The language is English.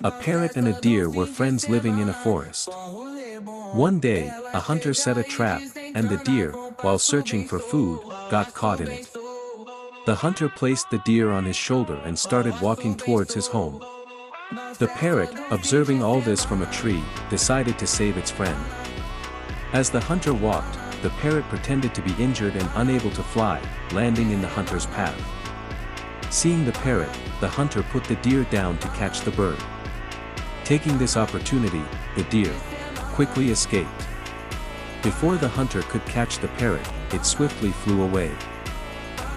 A parrot and a deer were friends living in a forest. One day, a hunter set a trap, and the deer, while searching for food, got caught in it. The hunter placed the deer on his shoulder and started walking towards his home. The parrot, observing all this from a tree, decided to save its friend. As the hunter walked, the parrot pretended to be injured and unable to fly, landing in the hunter's path. Seeing the parrot, the hunter put the deer down to catch the bird. Taking this opportunity, the deer quickly escaped. Before the hunter could catch the parrot, it swiftly flew away.